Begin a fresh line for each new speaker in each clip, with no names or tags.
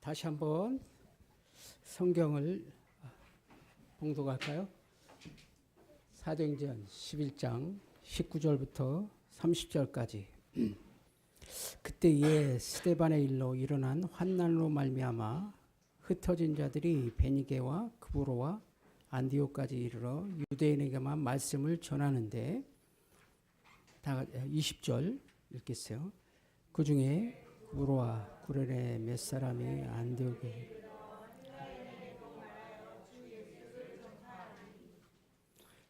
다시 한번 성경을 봉독할까요? 사도행전 11장 19절부터 30절까지. 그때에 스데반의 일로 일어난 환난으로 말미암아 흩어진 자들이 베니게와 그브로와 안디옥까지 이르러 유대인에게만 말씀을 전하는데, 다 20절 읽겠어요. 그 중에 그브로와 구레네 몇 사람이 안디옥에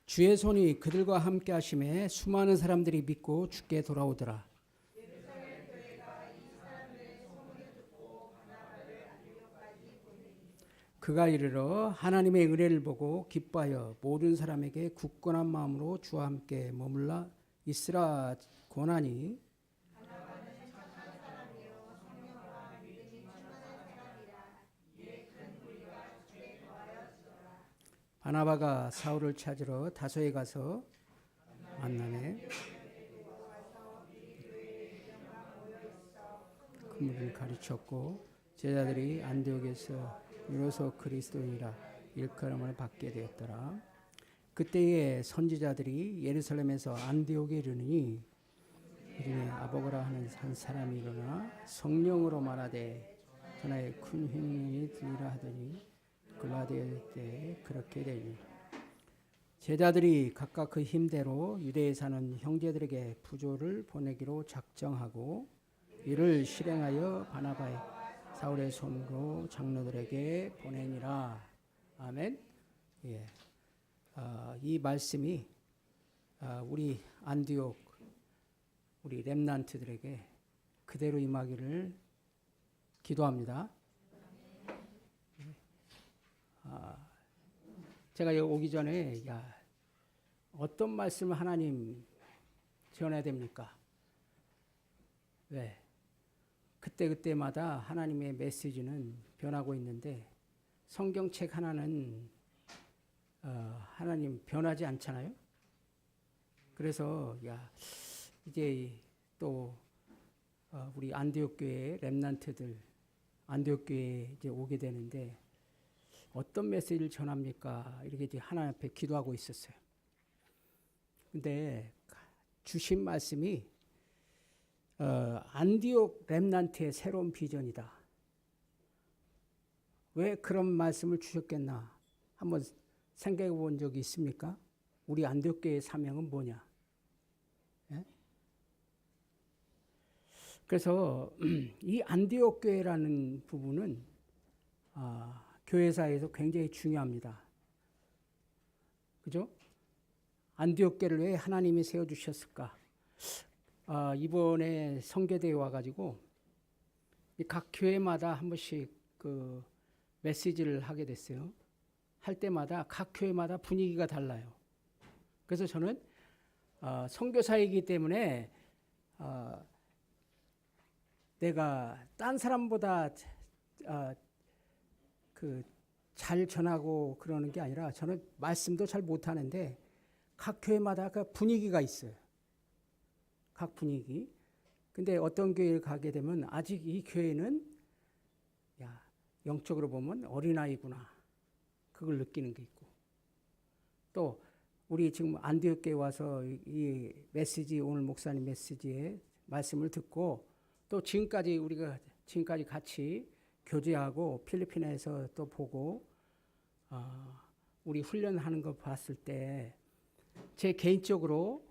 주의 손이 그들과 함께 하심에 수많은 사람들이 믿고 주께 돌아오더라. 그가 이르러 하나님의 은혜를 보고 기뻐하여 모든 사람에게 굳건한 마음으로 주와 함께 머물러 있으라 권하니, 바나바가 사울을 찾으러 다소에 가서 만나매 그물을 가르쳤고, 제자들이 안디옥에서 비로소 그리스도인이라 일컬음을 받게 되었더라. 그때에 선지자들이 예루살렘에서 안디옥에 이르니, 이름에 아보고라 하는 한 사람이 일어나 성령으로 말하되 전하에 큰 흉년이 들리라 하더니 글라디아 때 그렇게 되니, 제자들이 각각 그 힘대로 유대에 사는 형제들에게 부조를 보내기로 작정하고 이를 실행하여 바나바의 사울의 손으로 장로들에게 보내니라. 아멘. 예. 이 말씀이 우리 안디옥, 우리 렘넌트들에게 그대로 임하기를 기도합니다. 제가 여기 오기 전에 어떤 말씀을 하나님 전해야 됩니까? 왜? 그때마다 하나님의 메시지는 변하고 있는데 성경책 하나는 하나님 변하지 않잖아요. 그래서 이제 또 우리 안디옥 교회 렘넌트들 안디옥 교회에 이제 오게 되는데 어떤 메시지를 전합니까? 이렇게 이제 하나님 앞에 기도하고 있었어요. 근데 주신 말씀이 안디옥 렘넌트의 새로운 비전이다. 왜 그런 말씀을 주셨겠나? 한번 생각해 본 적이 있습니까? 우리 안디옥 교회의 사명은 뭐냐? 예? 그래서 이 안디옥 교회라는 부분은 교회사에서 굉장히 중요합니다. 그죠? 안디옥 교회를 왜 하나님이 세워주셨을까? 이번에 성교대에 와가지고 각 교회마다 한 번씩 그 메시지를 하게 됐어요. 할 때마다 각 교회마다 분위기가 달라요. 그래서 저는 선교사이기 때문에 내가 딴 사람보다 잘 전하고 그러는 게 아니라, 저는 말씀도 잘 못하는데 각 교회마다 그 분위기가 있어요. 각 분위기. 근데 어떤 교회를 가게 되면 아직 이 교회는 영적으로 보면 어린아이구나, 그걸 느끼는 게 있고, 또 우리 지금 안디옥 교회 와서 이 메시지, 오늘 목사님 메시지의 말씀을 듣고 또 우리가 지금까지 같이 교제하고 필리핀에서 또 보고 우리 훈련하는 거 봤을 때 제 개인적으로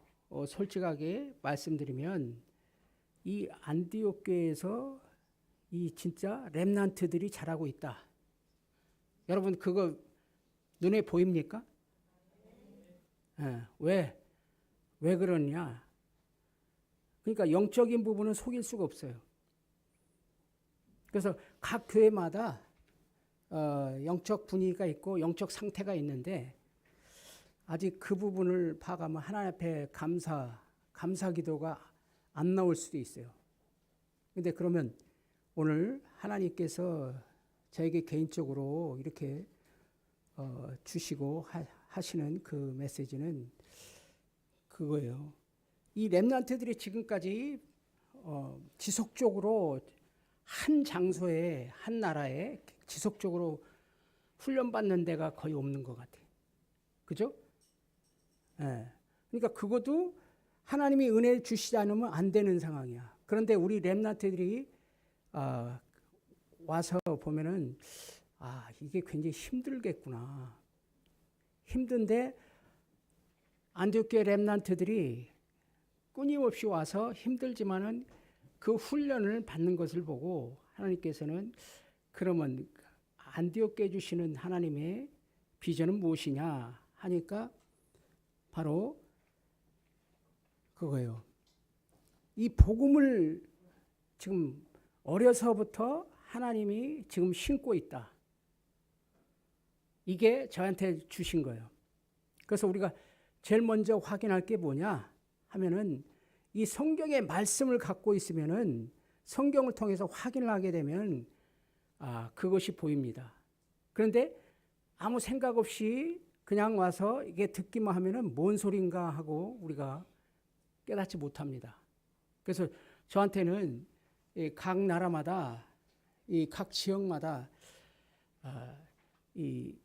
솔직하게 말씀드리면 이 안디옥 교회에서 이 진짜 렘넌트들이 잘하고 있다. 여러분 그거 눈에 보입니까? 왜 그러냐? 그러니까 영적인 부분은 속일 수가 없어요. 그래서 각 교회마다 영적 분위기가 있고 영적 상태가 있는데, 아직 그 부분을 파가면 하나님 앞에 감사 기도가 안 나올 수도 있어요. 근데 그러면 오늘 하나님께서 저에게 개인적으로 이렇게 주시고 하시는 그 메시지는 그거예요. 이 렘넌트들이 지금까지 지속적으로 한 장소에 한 나라에 지속적으로 훈련받는 데가 거의 없는 것 같아요. 그죠? 예. 그러니까 그것도 하나님이 은혜를 주시지 않으면 안 되는 상황이야. 그런데 우리 렘넌트들이 와서 보면은 이게 굉장히 힘들겠구나. 힘든데 안디옥교회 렘넌트들이 끊임없이 와서 힘들지만은 그 훈련을 받는 것을 보고 하나님께서는 그러면 안디옥교회 주시는 하나님의 비전은 무엇이냐 하니까 바로 그거예요. 이 복음을 지금 어려서부터 하나님이 지금 심고 있다. 이게 저한테 주신 거예요. 그래서 우리가 제일 먼저 확인할 게 뭐냐 하면은 이 성경의 말씀을 갖고 있으면은 성경을 통해서 확인을 하게 되면 그것이 보입니다. 그런데 아무 생각 없이 그냥 와서 이게 듣기만 하면은 뭔 소린가 하고 우리가 깨닫지 못합니다. 그래서 저한테는 각 나라마다 이 각 지역마다 이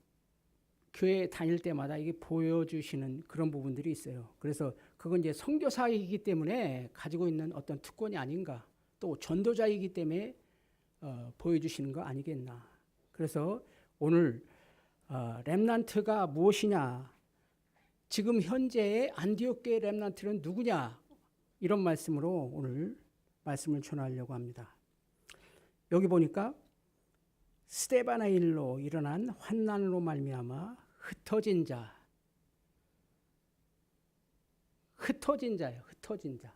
교회 다닐 때마다 이게 보여주시는 그런 부분들이 있어요. 그래서 그건 이제 선교사이기 때문에 가지고 있는 어떤 특권이 아닌가, 또 전도자이기 때문에 보여주시는 거 아니겠나. 그래서 오늘 렘넌트가 무엇이냐, 지금 현재의 안디옥교회 렘넌트는 누구냐, 이런 말씀으로 오늘 말씀을 전하려고 합니다. 여기 보니까 스데반의 일로 일어난 환난으로 말미암아 흩어진 자예요. 흩어진 자.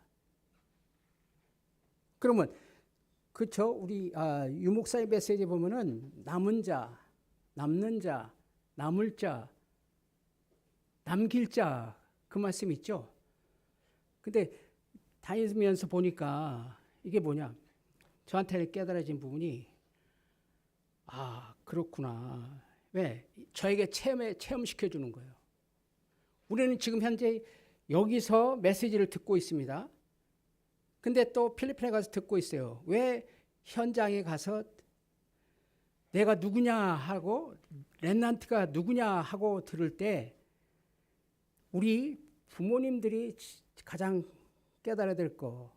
그러면 그렇죠? 우리 유목사의 메시지 보면은 남은 자, 남는 자, 남을 자, 남길 자, 그 말씀 있죠? 근데 다니면서 보니까 이게 뭐냐? 저한테 깨달아진 부분이 그렇구나. 왜? 저에게 체험시켜 주는 거예요. 우리는 지금 현재 여기서 메시지를 듣고 있습니다. 근데 또 필리핀에 가서 듣고 있어요. 왜 현장에 가서 내가 누구냐 하고 렘넌트가 누구냐 하고 들을 때 우리 부모님들이 가장 깨달아야 될 거,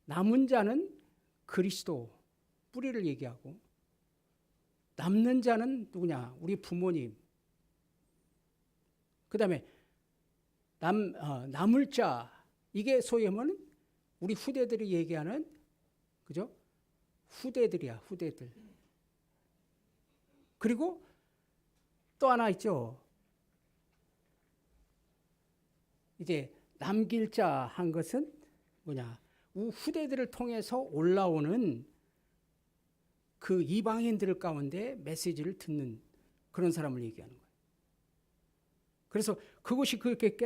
남은 자는 그리스도 뿌리를 얘기하고 남는 자는 누구냐? 우리 부모님. 그 다음에 남을 자, 이게 소위 하면 우리 후대들이 얘기하는, 그죠? 후대들이야, 후대들. 그리고 또 하나 있죠. 이제 남길 자 한 것은 뭐냐? 후대들을 통해서 올라오는 그 이방인들 가운데 메시지를 듣는 그런 사람을 얘기하는 거예요. 그래서 그것이 그렇게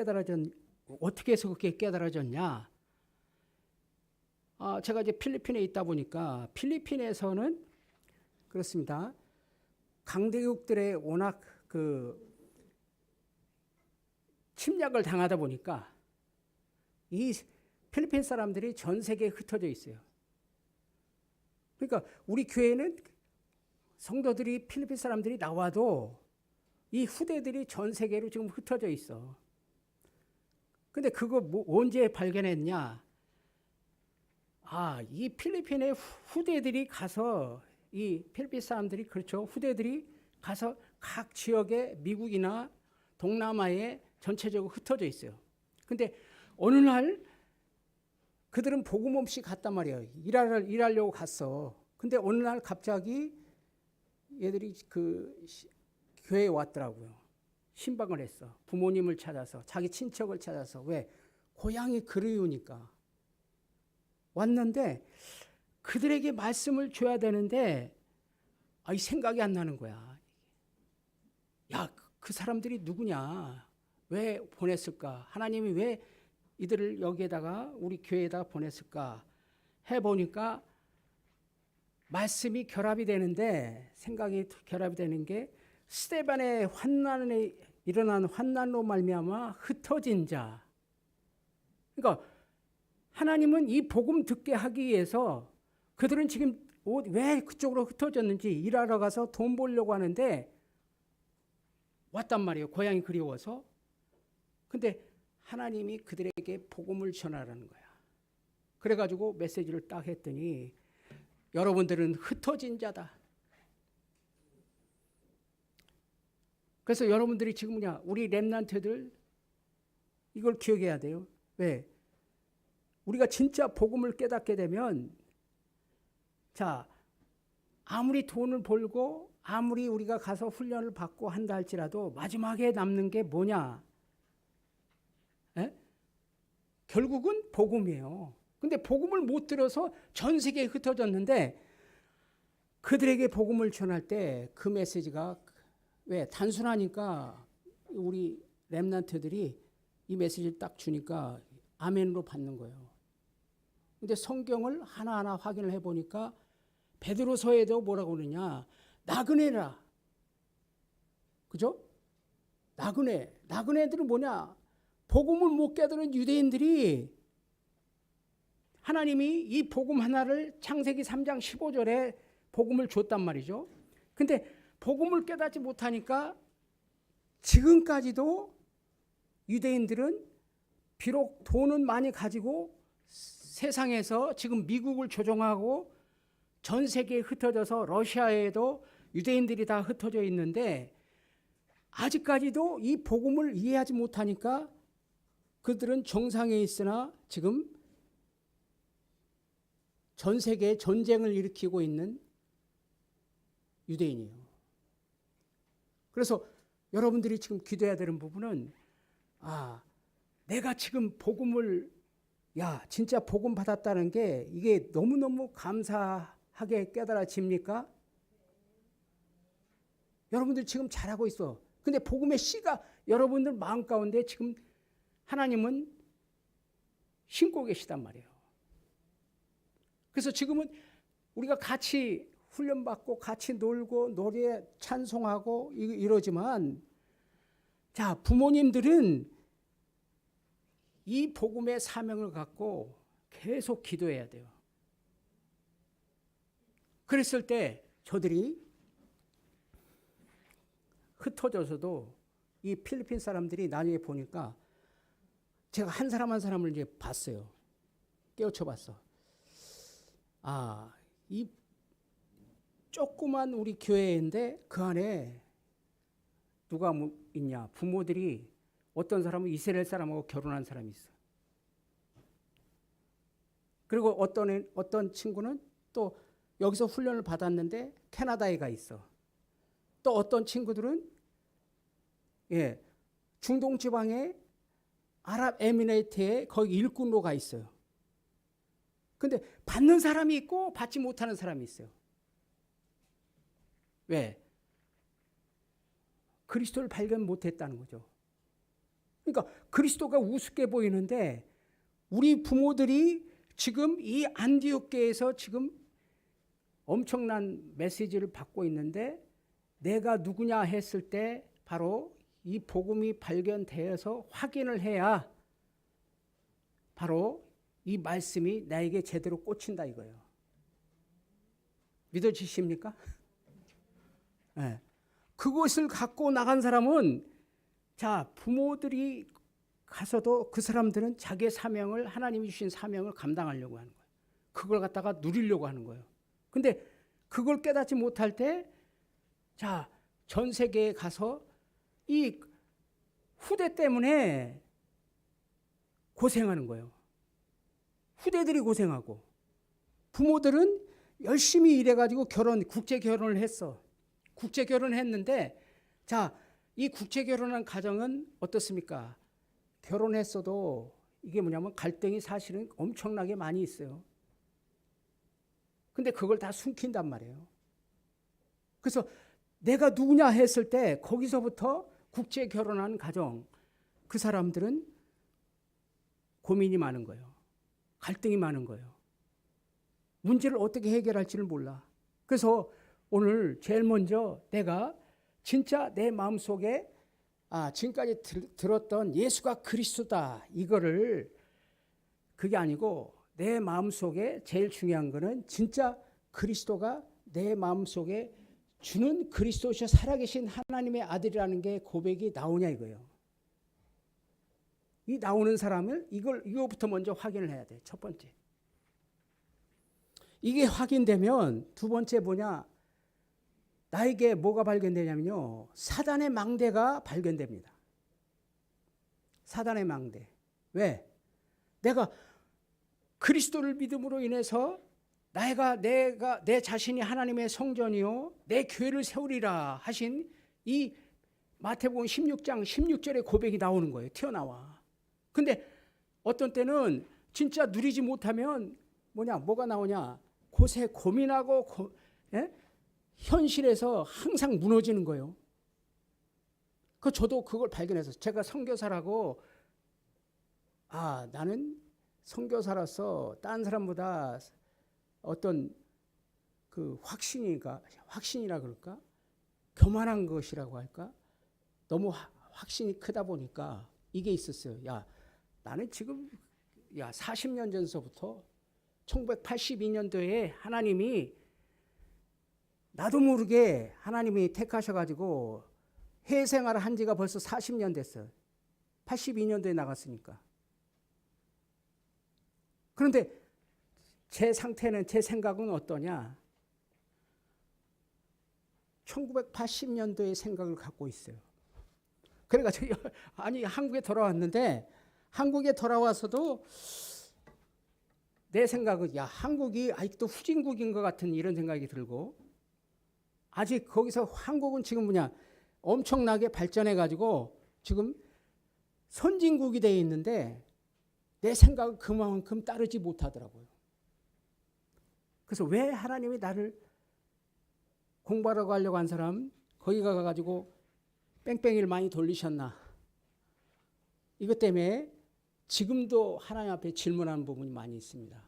어떻게 해서 그렇게 깨달아졌냐? 제가 이제 필리핀에 있다 보니까 필리핀에서는 그렇습니다. 강대국들의 워낙 그 침략을 당하다 보니까 이 필리핀 사람들이 전 세계에 흩어져 있어요. 그러니까 우리 교회는 성도들이 필리핀 사람들이 나와도 이 후대들이 전 세계로 지금 흩어져 있어. 근데 그거 언제 발견했냐? 이 필리핀의 후대들이 가서 이 필리핀 사람들이 그렇죠. 후대들이 가서 각 지역에 미국이나 동남아에 전체적으로 흩어져 있어요. 근데 어느 날 그들은 복음 없이 갔단 말이에요. 일하려고 갔어. 근데 어느 날 갑자기 얘들이 그 교회에 왔더라고요. 신방을 했어. 부모님을 찾아서, 자기 친척을 찾아서. 왜? 고향이 그리우니까. 왔는데 그들에게 말씀을 줘야 되는데 이 생각이 안 나는 거야. 야, 그 사람들이 누구냐? 왜 보냈을까? 하나님이 왜 이들을 여기에다가 우리 교회에다가 보냈을까? 해보니까 말씀이 결합이 되는데, 생각이 결합이 되는 게 스데반의 환난에 일어난 환난으로 말미암아 흩어진 자. 그러니까 하나님은 이 복음 듣게 하기 위해서 그들은 지금 왜 그쪽으로 흩어졌는지 일하러 가서 돈 벌려고 하는데 왔단 말이에요. 고향이 그리워서. 근데 하나님이 그들에게 복음을 전하라는 거야. 그래가지고 메시지를 딱 했더니 여러분들은 흩어진 자다. 그래서 여러분들이 지금 우리 렘넌트들 이걸 기억해야 돼요. 왜? 우리가 진짜 복음을 깨닫게 되면 자, 아무리 돈을 벌고 아무리 우리가 가서 훈련을 받고 한다 할지라도 마지막에 남는 게 뭐냐? 에? 결국은 복음이에요. 근데 복음을 못 들어서 전 세계에 흩어졌는데 그들에게 복음을 전할 때 그 메시지가 왜? 단순하니까 우리 렘넌트들이 이 메시지를 딱 주니까 아멘으로 받는 거예요. 근데 성경을 하나하나 확인을 해보니까 베드로서에도 뭐라고 그러냐? 나그네라. 그죠? 나그네. 나그네들은 뭐냐? 복음을 못 깨달은 유대인들이 하나님이 이 복음 하나를 창세기 3장 15절에 복음을 줬단 말이죠. 근데 복음을 깨닫지 못하니까 지금까지도 유대인들은 비록 돈은 많이 가지고 세상에서 지금 미국을 조종하고 전 세계에 흩어져서 러시아에도 유대인들이 다 흩어져 있는데 아직까지도 이 복음을 이해하지 못하니까 그들은 정상에 있으나 지금 전 세계에 전쟁을 일으키고 있는 유대인이에요. 그래서 여러분들이 지금 기도해야 되는 부분은 내가 지금 복음을 진짜 복음 받았다는 게 이게 너무너무 감사하게 깨달아집니까? 여러분들 지금 잘하고 있어. 근데 복음의 씨가 여러분들 마음 가운데 지금 하나님은 심고 계시단 말이에요. 그래서 지금은 우리가 같이 훈련받고 같이 놀고 노래 찬송하고 이러지만 자, 부모님들은 이 복음의 사명을 갖고 계속 기도해야 돼요. 그랬을 때 저들이 흩어져서도 이 필리핀 사람들이 나중에 보니까 제가 한 사람 한 사람을 이제 봤어요. 깨우쳐 봤어. 이 조그만 우리 교회인데 그 안에 누가 있냐? 부모들이 어떤 사람은 이스라엘 사람하고 결혼한 사람이 있어. 그리고 어떤 친구는 또 여기서 훈련을 받았는데 캐나다에 가 있어. 또 어떤 친구들은 중동 지방의 아랍에미레이트에 거기 일꾼으로 가 있어요. 근데 받는 사람이 있고 받지 못하는 사람이 있어요. 왜? 그리스도를 발견 못했다는 거죠. 그러니까 그리스도가 우습게 보이는데 우리 부모들이 지금 이 안디옥 교회에서 지금 엄청난 메시지를 받고 있는데 내가 누구냐 했을 때 바로 이 복음이 발견되어서 확인을 해야 바로 이 말씀이 나에게 제대로 꽂힌다 이거예요. 믿어지십니까? 네. 그것을 갖고 나간 사람은 자, 부모들이 가서도 그 사람들은 자기의 사명을 하나님이 주신 사명을 감당하려고 하는 거예요. 그걸 갖다가 누리려고 하는 거예요. 근데 그걸 깨닫지 못할 때 자, 전 세계에 가서 이 후대 때문에 고생하는 거예요. 후대들이 고생하고 부모들은 열심히 일해가지고 국제 결혼을 했어. 국제 결혼했는데 자, 이 국제 결혼한 가정은 어떻습니까? 결혼했어도 이게 뭐냐면 갈등이 사실은 엄청나게 많이 있어요. 근데 그걸 다 숨긴단 말이에요. 그래서 내가 누구냐 했을 때 거기서부터 국제 결혼한 가정 그 사람들은 고민이 많은 거예요. 갈등이 많은 거예요. 문제를 어떻게 해결할지를 몰라. 그래서 오늘 제일 먼저 내가 진짜 내 마음속에 지금까지 들었던 예수가 그리스도다 이거를 그게 아니고 내 마음속에 제일 중요한 거는 진짜 그리스도가 내 마음속에 주는 그리스도시여 살아계신 하나님의 아들이라는 게 고백이 나오냐 이거예요. 이 나오는 사람을 이거부터 먼저 확인을 해야 돼. 첫 번째. 이게 확인되면 두 번째 뭐냐? 나에게 뭐가 발견되냐면요. 사단의 망대가 발견됩니다. 사단의 망대. 왜? 내가 그리스도를 믿음으로 인해서 내가 내 자신이 하나님의 성전이요 내 교회를 세우리라 하신 이 마태복음 16장 16절의 고백이 나오는 거예요. 튀어나와. 근데 어떤 때는 진짜 누리지 못하면 뭐가 나오냐? 곳에 고민하고 현실에서 항상 무너지는 거예요. 저도 그걸 발견해서 제가 선교사라고 나는 선교사로서 다른 사람보다 어떤 그 확신이라 그럴까? 교만한 것이라고 할까? 너무 확신이 크다 보니까 이게 있었어요. 나는 지금 40년 전서부터 1982년도에 하나님이 나도 모르게 하나님이 택하셔가지고 해외 생활을 한 지가 벌써 40년 됐어요. 82년도에 나갔으니까. 그런데 제 상태는, 제 생각은 어떠냐? 1980년도의 생각을 갖고 있어요. 그래가지고 한국에 돌아왔는데 한국에 돌아와서도 내 생각은 한국이 아직도 후진국인 것 같은 이런 생각이 들고 아직 거기서 한국은 지금 엄청나게 발전해가지고 지금 선진국이 되어 있는데 내 생각은 그만큼 따르지 못하더라고요. 그래서 왜 하나님이 나를 공부하러 가려고 한 사람 거기 가가지고 뺑뺑이를 많이 돌리셨나? 이것 때문에 지금도 하나님 앞에 질문하는 부분이 많이 있습니다.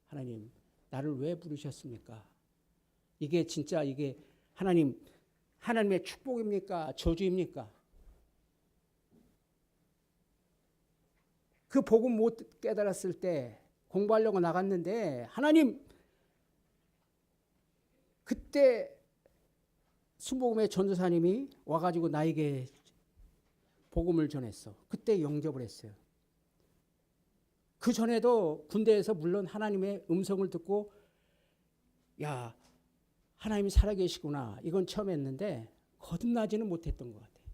하나님, 나를 왜 부르셨습니까? 이게 진짜 하나님의 축복입니까? 저주입니까? 그 복음 못 깨달았을 때 공부하려고 나갔는데 하나님 그때 순복음의 전도사님이 와가지고 나에게 복음을 전했어. 그때 영접을 했어요. 그 전에도 군대에서 물론 하나님의 음성을 듣고 하나님이 살아계시구나 이건 처음 했는데 거듭나지는 못했던 것 같아요.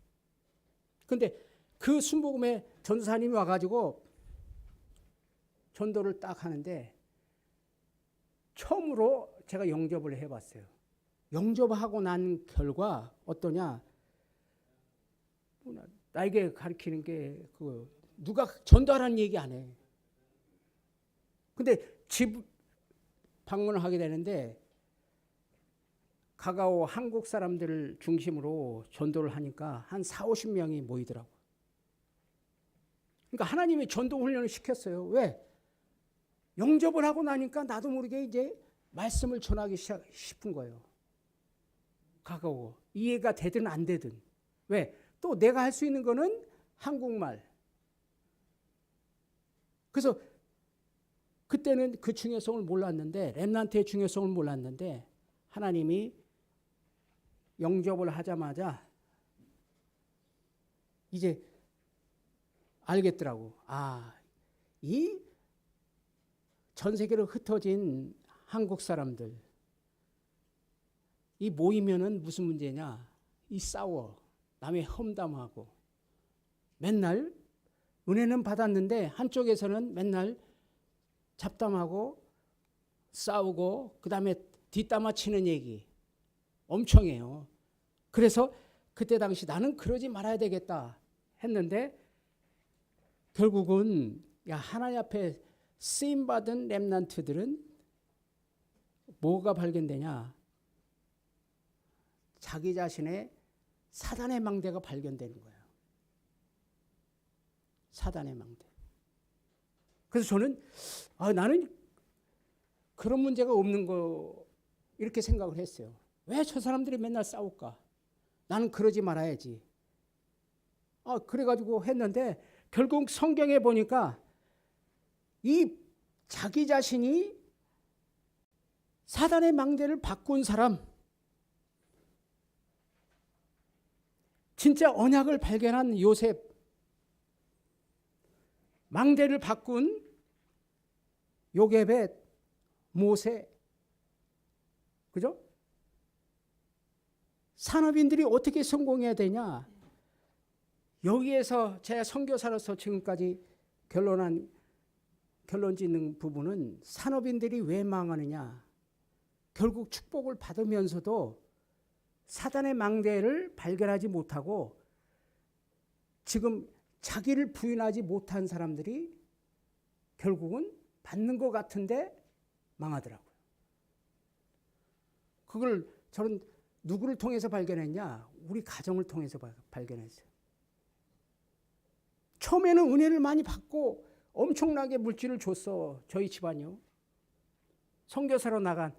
그런데 그 순복음의 전도사님이 와가지고 전도를 딱 하는데 처음으로 제가 영접을 해봤어요. 영접하고 난 결과 어떠냐? 나에게 가르치는 게 누가 전도하라는 얘기 안 해. 근데 집 방문을 하게 되는데 가까워 한국 사람들을 중심으로 전도를 하니까 한 40-50명이 모이더라고. 그러니까 하나님이 전도 훈련을 시켰어요. 왜? 영접을 하고 나니까 나도 모르게 이제 말씀을 전하기 싶은 거예요. 가까워. 이해가 되든 안 되든. 왜? 또 내가 할 수 있는 거는 한국말. 그래서 그때는 그 중요성을 몰랐는데 렘넌트의 중요성을 몰랐는데 하나님이 영접을 하자마자 이제 알겠더라고. 이 전 세계로 흩어진 한국 사람들 이 모이면은 무슨 문제냐? 이 싸워. 남의 험담하고 맨날 은혜는 받았는데 한쪽에서는 맨날 잡담하고 싸우고 그다음에 뒷담화 치는 얘기 엄청 해요. 그래서 그때 당시 나는 그러지 말아야 되겠다 했는데 결국은 하나님 앞에 쓰임받은 렘넌트들은 뭐가 발견되냐? 자기 자신의 사단의 망대가 발견되는 거예요. 사단의 망대. 그래서 저는 나는 그런 문제가 없는 거 이렇게 생각을 했어요. 왜 저 사람들이 맨날 싸울까? 나는 그러지 말아야지. 그래가지고 했는데 결국 성경에 보니까 이 자기 자신이 사단의 망대를 바꾼 사람, 진짜 언약을 발견한 요셉, 망대를 바꾼 요게벳, 모세, 그죠? 산업인들이 어떻게 성공해야 되냐? 여기에서 제가 선교사로서 지금까지 결론 짓는 부분은 산업인들이 왜 망하느냐? 결국 축복을 받으면서도 사단의 망대를 발견하지 못하고 지금 자기를 부인하지 못한 사람들이 결국은 받는 것 같은데 망하더라고요. 그걸 저는 누구를 통해서 발견했냐? 우리 가정을 통해서 발견했어요. 처음에는 은혜를 많이 받고 엄청나게 물질을 줬어. 저희 집안이요. 선교사로 나간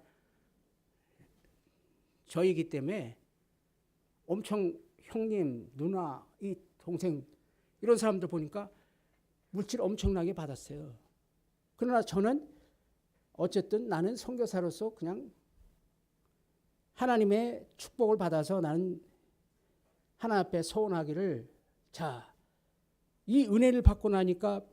저희이기 때문에 엄청 형님, 누나, 이 동생 이런 사람들 보니까 물질 엄청나게 받았어요. 그러나 저는 어쨌든 나는 선교사로서 그냥 하나님의 축복을 받아서 나는 하나님 앞에 서원하기를, 자, 이 은혜를 받고 나니까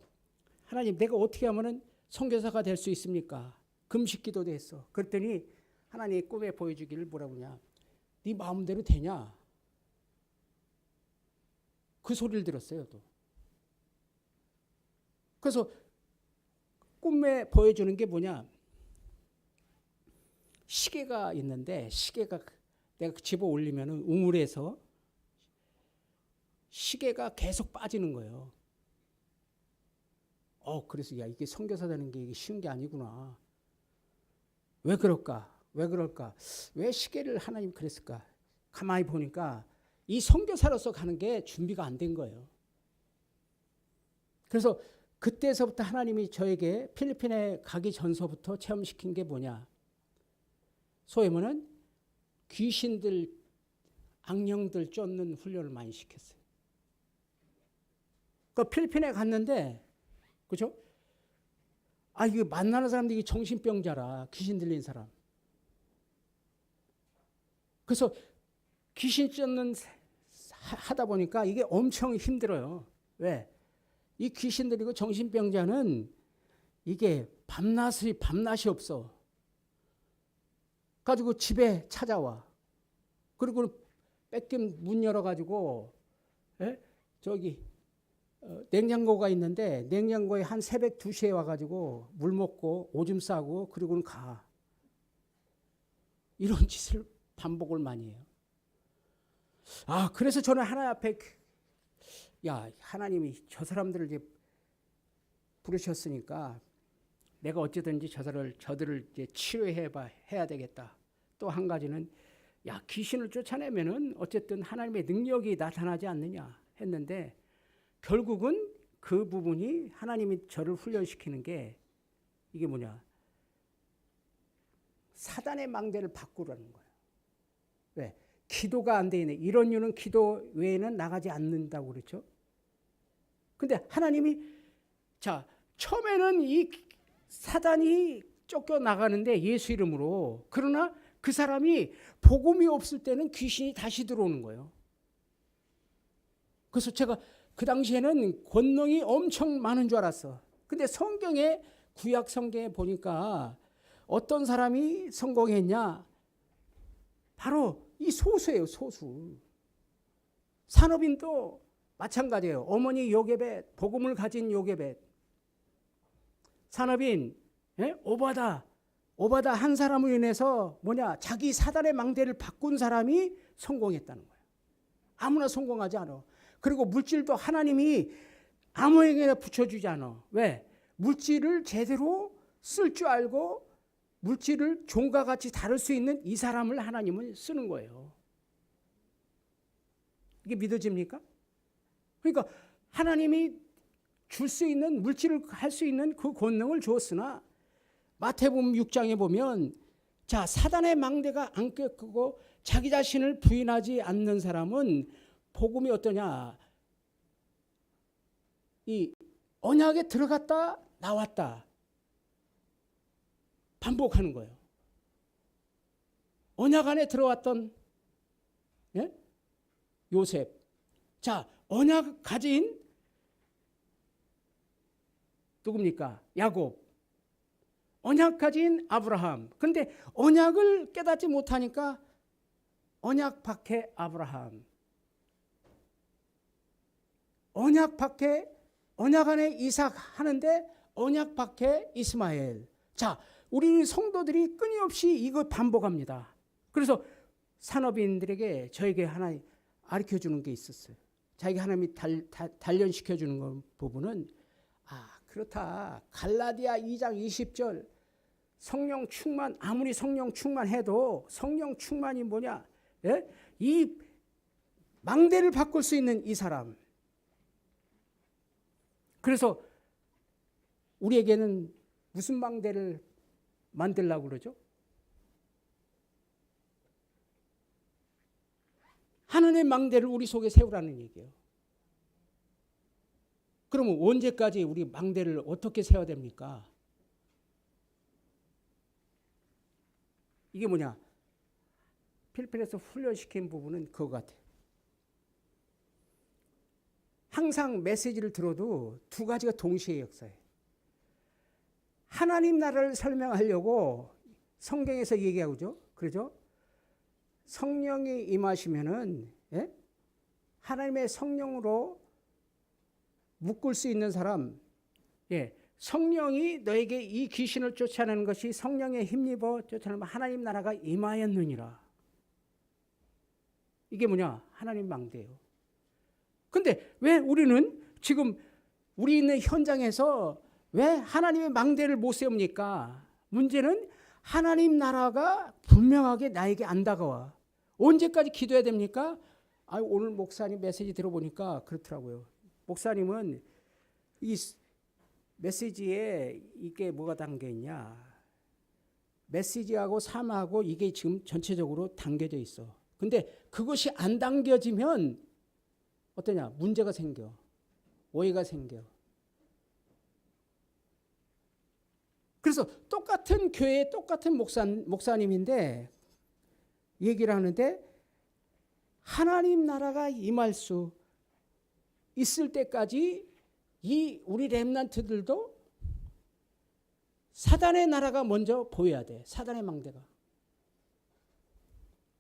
하나님 내가 어떻게 하면 선교사가 될 수 있습니까? 금식 기도도 했어. 그랬더니 하나님이 꿈에 보여주기를 뭐라고 하냐? 네 마음대로 되냐? 그 소리를 들었어요. 또. 그래서 꿈에 보여주는 게 뭐냐? 시계가 있는데 시계가 내가 집어 올리면 우물에서 시계가 계속 빠지는 거예요. 그래서 야, 이게 선교사 되는 게 이게 쉬운 게 아니구나. 왜 그럴까? 왜 그럴까? 왜 시계를 하나님 그랬을까? 가만히 보니까 이 선교사로서 가는 게 준비가 안 된 거예요. 그래서 그때서부터 하나님이 저에게 필리핀에 가기 전서부터 체험시킨 게 뭐냐? 소위 말하는 귀신들, 악령들 쫓는 훈련을 많이 시켰어요. 그 필리핀에 갔는데, 그죠? 이거 만나는 사람들이 정신병자라, 귀신 들린 사람. 그래서 귀신 쫓는 하다 보니까 이게 엄청 힘들어요. 왜? 이 귀신 들리고 정신병자는 이게 밤낮이 없어. 가지고 집에 찾아와. 그리고 뺏긴 문 열어가지고, 저기, 냉장고가 있는데 냉장고에 한 새벽 2시에 와가지고 물 먹고 오줌 싸고 그리고는 가. 이런 짓을 반복을 많이 해요. 그래서 저는 하나님 앞에 하나님이 저 사람들을 이제 부르셨으니까 내가 어찌든지 저들을 이제 치료해야 되겠다. 또 한 가지는 귀신을 쫓아내면은 어쨌든 하나님의 능력이 나타나지 않느냐 했는데 결국은 그 부분이 하나님이 저를 훈련시키는 게 이게 뭐냐? 사단의 망대를 바꾸라는 거예요. 왜? 기도가 안 돼 있네. 이런 이유는 기도 외에는 나가지 않는다고 그랬죠. 근데 하나님이 처음에는 이 사단이 쫓겨나가는데 예수 이름으로, 그러나 그 사람이 복음이 없을 때는 귀신이 다시 들어오는 거예요. 그래서 제가 그 당시에는 권능이 엄청 많은 줄 알았어. 근데 성경에, 구약 성경에 보니까 어떤 사람이 성공했냐? 바로 이 소수예요, 소수. 산업인도 마찬가지예요. 어머니 요게벳, 복음을 가진 요게벳. 산업인, 오바다 한 사람으로 인해서 자기 사단의 망대를 바꾼 사람이 성공했다는 거예요. 아무나 성공하지 않아. 그리고 물질도 하나님이 아무에게나 붙여주지 않아. 왜? 물질을 제대로 쓸 줄 알고 물질을 종과 같이 다룰 수 있는 이 사람을 하나님은 쓰는 거예요. 이게 믿어집니까? 그러니까 하나님이 줄 수 있는, 물질을 할 수 있는 그 권능을 주었으나 마태복음 6장에 보면 사단의 망대가 안 꺾이고 자기 자신을 부인하지 않는 사람은 복음이 어떠냐? 이 언약에 들어갔다 나왔다. 반복하는 거예요. 언약 안에 들어왔던 예? 요셉. 자, 언약 가진 누굽니까? 야곱. 언약 가진 아브라함. 근데 언약을 깨닫지 못하니까 언약 밖에 아브라함. 언약 밖에 언약 안에 이삭 하는데 언약 밖에 이스마엘. 자, 우리 성도들이 끊임없이 이거 반복합니다. 그래서 산업인들에게 저에게 하나 가르쳐 주는 게 있었어요. 자기 하나님이 단련시켜 주는 부분은 그렇다. 갈라디아 2장 20절 성령 충만, 아무리 성령 충만해도 성령 충만이 뭐냐? 예? 이 망대를 바꿀 수 있는 이 사람. 그래서 우리에게는 무슨 망대를 만들려고 그러죠? 하나님의 망대를 우리 속에 세우라는 얘기예요. 그러면 언제까지 우리 망대를 어떻게 세워야 됩니까? 이게 뭐냐? 필리핀에서 훈련시킨 부분은 그거 같아요. 항상 메시지를 들어도 두 가지가 동시에 역사해요. 하나님 나라를 설명하려고 성경에서 얘기하죠. 그러죠? 성령이 임하시면은 예? 하나님의 성령으로 묶을 수 있는 사람, 예, 성령이 너에게 이 귀신을 쫓아내는 것이 성령에 힘입어 쫓아내면 하나님 나라가 임하였느니라. 이게 뭐냐? 하나님 망대예요. 근데 왜 우리는 지금 우리 있는 현장에서 왜 하나님의 망대를 못 세웁니까? 문제는 하나님 나라가 분명하게 나에게 안 다가와. 언제까지 기도해야 됩니까? 오늘 목사님 메시지 들어보니까 그렇더라고요. 목사님은 이 메시지에 이게 뭐가 담겨 있냐? 메시지하고 삶하고 이게 지금 전체적으로 담겨져 있어. 근데 그것이 안 담겨지면 어떠냐? 문제가 생겨. 오해가 생겨. 그래서 똑같은 교회에 똑같은 목사님인데 얘기를 하는데 하나님 나라가 임할 수 있을 때까지 이 우리 렘넌트들도 사단의 나라가 먼저 보여야 돼. 사단의 망대가.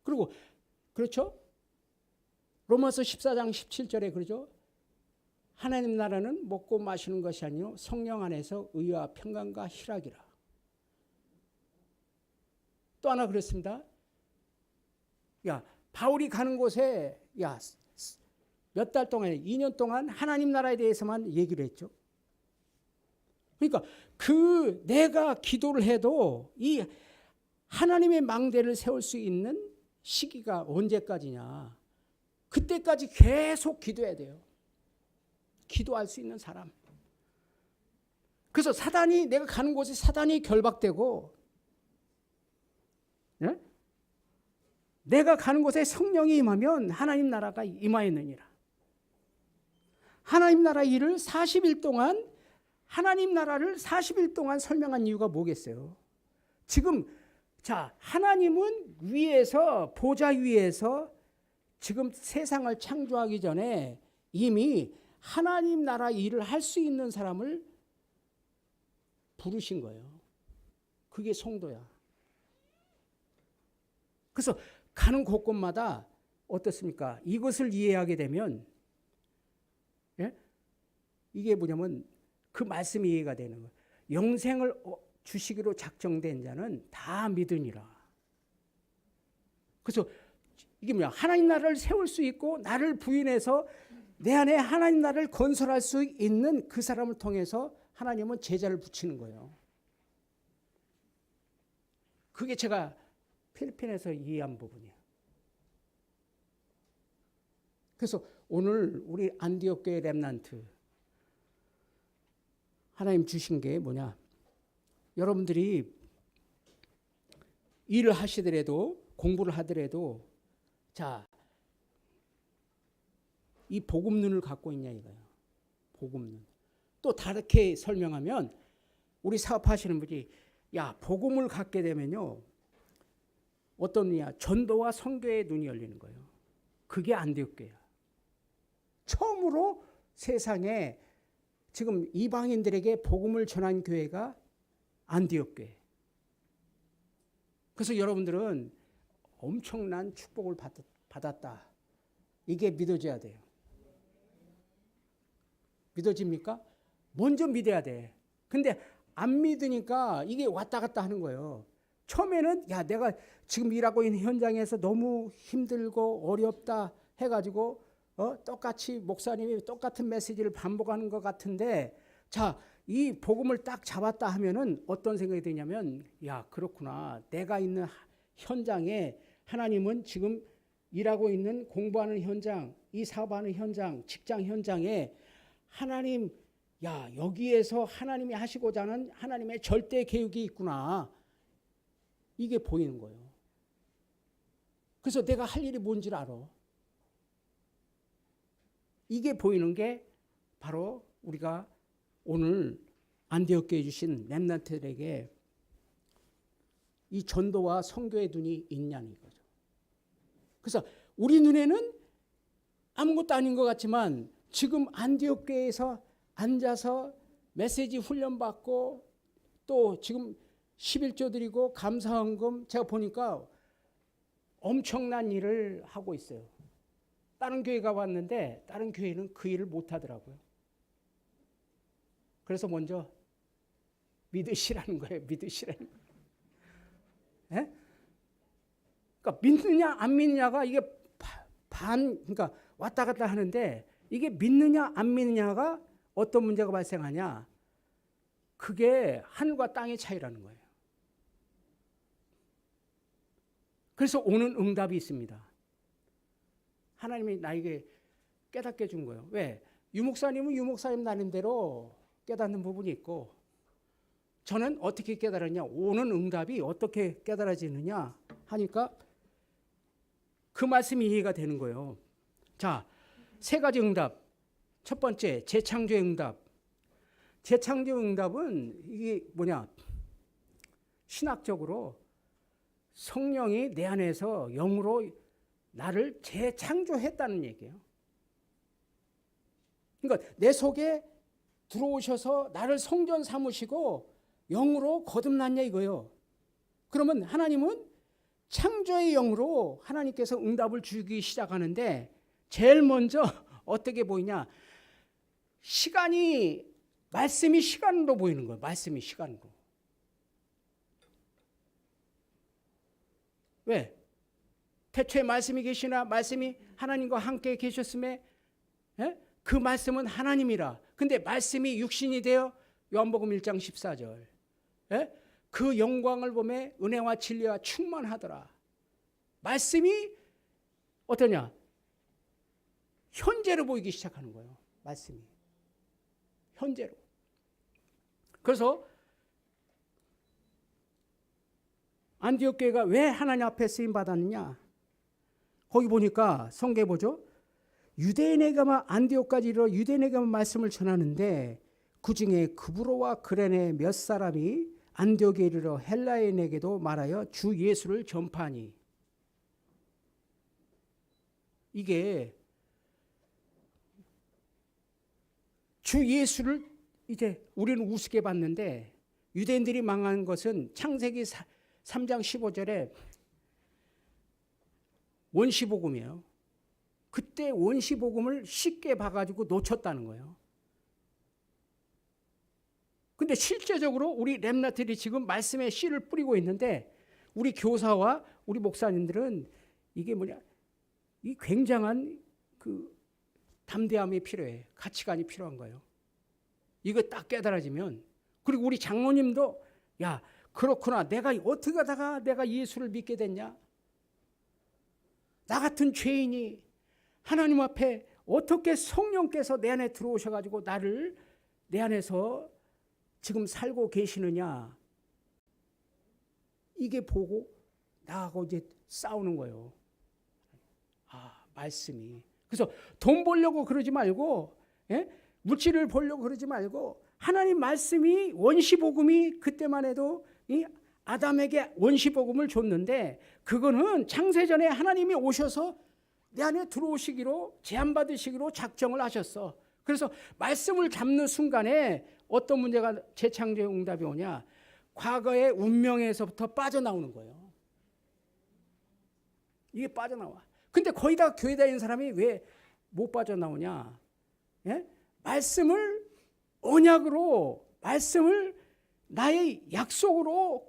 그리고 그렇죠? 로마서 14장 17절에 그러죠? 하나님 나라는 먹고 마시는 것이 아니요 성령 안에서 의와 평강과 희락이라. 또 하나 그랬습니다. 야, 바울이 가는 곳에 몇 달 동안 2년 동안 하나님 나라에 대해서만 얘기를 했죠. 그러니까 내가 기도를 해도 이 하나님의 망대를 세울 수 있는 시기가 언제까지냐? 그때까지 계속 기도해야 돼요. 기도할 수 있는 사람. 그래서 내가 가는 곳에 사단이 결박되고, 예? 내가 가는 곳에 성령이 임하면 하나님 나라가 임하였느니라. 하나님 나라 일을 40일 동안 하나님 나라를 40일 동안 설명한 이유가 뭐겠어요? 지금 하나님은 위에서 보좌 위에서 지금 세상을 창조하기 전에 이미 하나님 나라 일을 할 수 있는 사람을 부르신 거예요. 그게 성도야. 그래서 가는 곳곳마다 어떻습니까? 이것을 이해하게 되면 예? 이게 뭐냐면 그 말씀이 이해가 되는 거예요. 영생을 주시기로 작정된 자는 다 믿으니라. 그래서 이게 뭐냐? 하나님 나라를 세울 수 있고 나를 부인해서 내 안에 하나님 나라를 건설할 수 있는 그 사람을 통해서 하나님은 제자를 붙이는 거예요. 그게 제가 필리핀에서 이해한 부분이에요. 그래서 오늘 우리 안디옥 교회 렘넌트 하나님 주신 게 뭐냐? 여러분들이 일을 하시더라도 공부를 하더라도 이 복음 눈을 갖고 있냐 이거예요. 복음 눈. 또 다르게 설명하면 우리 사업하시는 분이 야, 복음을 갖게 되면요, 어떤 눈이야? 전도와 선교의 눈이 열리는 거예요. 그게 안디옥 교회야. 처음으로 세상에 지금 이방인들에게 복음을 전한 교회가 안디옥 교회. 그래서 여러분들은 엄청난 축복을 받았다. 이게 믿어져야 돼요. 믿어집니까? 먼저 믿어야 돼. 근데 안 믿으니까 이게 왔다 갔다 하는 거예요. 처음에는 야, 내가 지금 일하고 있는 현장에서 너무 힘들고 어렵다 해가지고 똑같이 목사님이 똑같은 메시지를 반복하는 것 같은데, 자, 이 복음을 딱 잡았다 하면은 어떤 생각이 드냐면, 야, 그렇구나. 내가 있는 현장에 하나님은 지금 일하고 있는 공부하는 현장, 이 사업하는 현장, 직장 현장에 하나님, 야, 여기에서 하나님이 하시고자 하는 하나님의 절대 계획이 있구나. 이게 보이는 거예요. 그래서 내가 할 일이 뭔지를 알아. 이게 보이는 게 바로 우리가 오늘 안디옥 교회에 주신 렘넌트들에게 이 전도와 선교의 눈이 있냐는 거죠. 그래서 우리 눈에는 아무것도 아닌 것 같지만 지금 안디옥 교회에서 앉아서 메시지 훈련받고 또 지금 11조 드리고 감사헌금 제가 보니까 엄청난 일을 하고 있어요. 다른 교회가 왔는데 다른 교회는 그 일을 못 하더라고요. 그래서 먼저 믿으시라는 거예요. 믿으시라는 거예요. 예? 그러니까 믿느냐 안 믿느냐가 이게 그러니까 왔다 갔다 하는데 이게 믿느냐 안 믿느냐가 어떤 문제가 발생하냐? 그게 하늘과 땅의 차이라는 거예요. 그래서 오는 응답이 있습니다. 하나님이 나에게 깨닫게 준 거예요. 왜? 유목사님은 유목사님 나름대로 깨닫는 부분이 있고 저는 어떻게 깨달았냐? 오는 응답이 어떻게 깨달아지느냐 하니까 그 말씀이 이해가 되는 거예요. 자, 세 가지 응답. 첫 번째, 재창조의 응답. 재창조 응답은 이게 뭐냐? 신학적으로 성령이 내 안에서 영으로 나를 재창조했다는 얘기예요. 그러니까 내 속에 들어오셔서 나를 성전 삼으시고 영으로 거듭났냐 이거예요. 그러면 하나님은 창조의 영으로 하나님께서 응답을 주기 시작하는데 제일 먼저 어떻게 보이냐? 시간이 말씀이 시간으로 보이는 거예요. 말씀이 시간으로. 왜? 태초에 말씀이 계시나 말씀이 하나님과 함께 계셨음에 그 말씀은 하나님이라. 근데 말씀이 육신이 되어 요한복음 1장 14절 그 영광을 보매 은혜와 진리와 충만하더라. 말씀이 어떠냐? 현재로 보이기 시작하는 거예요. 말씀이 현재로. 그래서 안디옥 교회가 왜 하나님 앞에 쓰임 받았느냐? 거기 보니까 성경에 보죠. 유대인에게만 안디옥까지 이르러 유대인에게만 말씀을 전하는데 그 중에 그브로와 그레네 몇 사람이 안디옥에 이르러 헬라인에게도 말하여 주 예수를 전파하니. 이게 주 예수를 이제 우리는 우습게 봤는데 유대인들이 망한 것은 창세기 3장 15절에 원시복음이에요. 그때 원시복음을 쉽게 봐가지고 놓쳤다는 거예요. 근데 실제적으로 우리 렘넌트들이 지금 말씀에 씨를 뿌리고 있는데 우리 교사와 우리 목사님들은 이게 뭐냐? 이 굉장한 그 담대함이 필요해. 가치관이 필요한 거예요. 이거 딱 깨달아지면. 그리고 우리 장로님도 야, 그렇구나. 내가 어떻게 하다가 내가 예수를 믿게 됐냐? 나 같은 죄인이 하나님 앞에 어떻게 성령께서 내 안에 들어오셔가지고 나를 내 안에서 지금 살고 계시느냐? 이게 보고 나하고 이제 싸우는 거예요. 아, 말씀이. 그래서 돈 벌려고 그러지 말고, 물질을 벌려고 그러지 말고 하나님 말씀이 원시복음이 그때만 해도 이 아담에게 원시복음을 줬는데 그거는 창세전에 하나님이 오셔서 내 안에 들어오시기로 제안받으시기로 작정을 하셨어. 그래서 말씀을 잡는 순간에 어떤 문제가 재창조의 응답이 오냐? 과거의 운명에서부터 빠져나오는 거예요. 이게 빠져나와. 근데 거의 다 교회 다니는 사람이 왜 못 빠져나오냐? 예? 말씀을 언약으로, 말씀을 나의 약속으로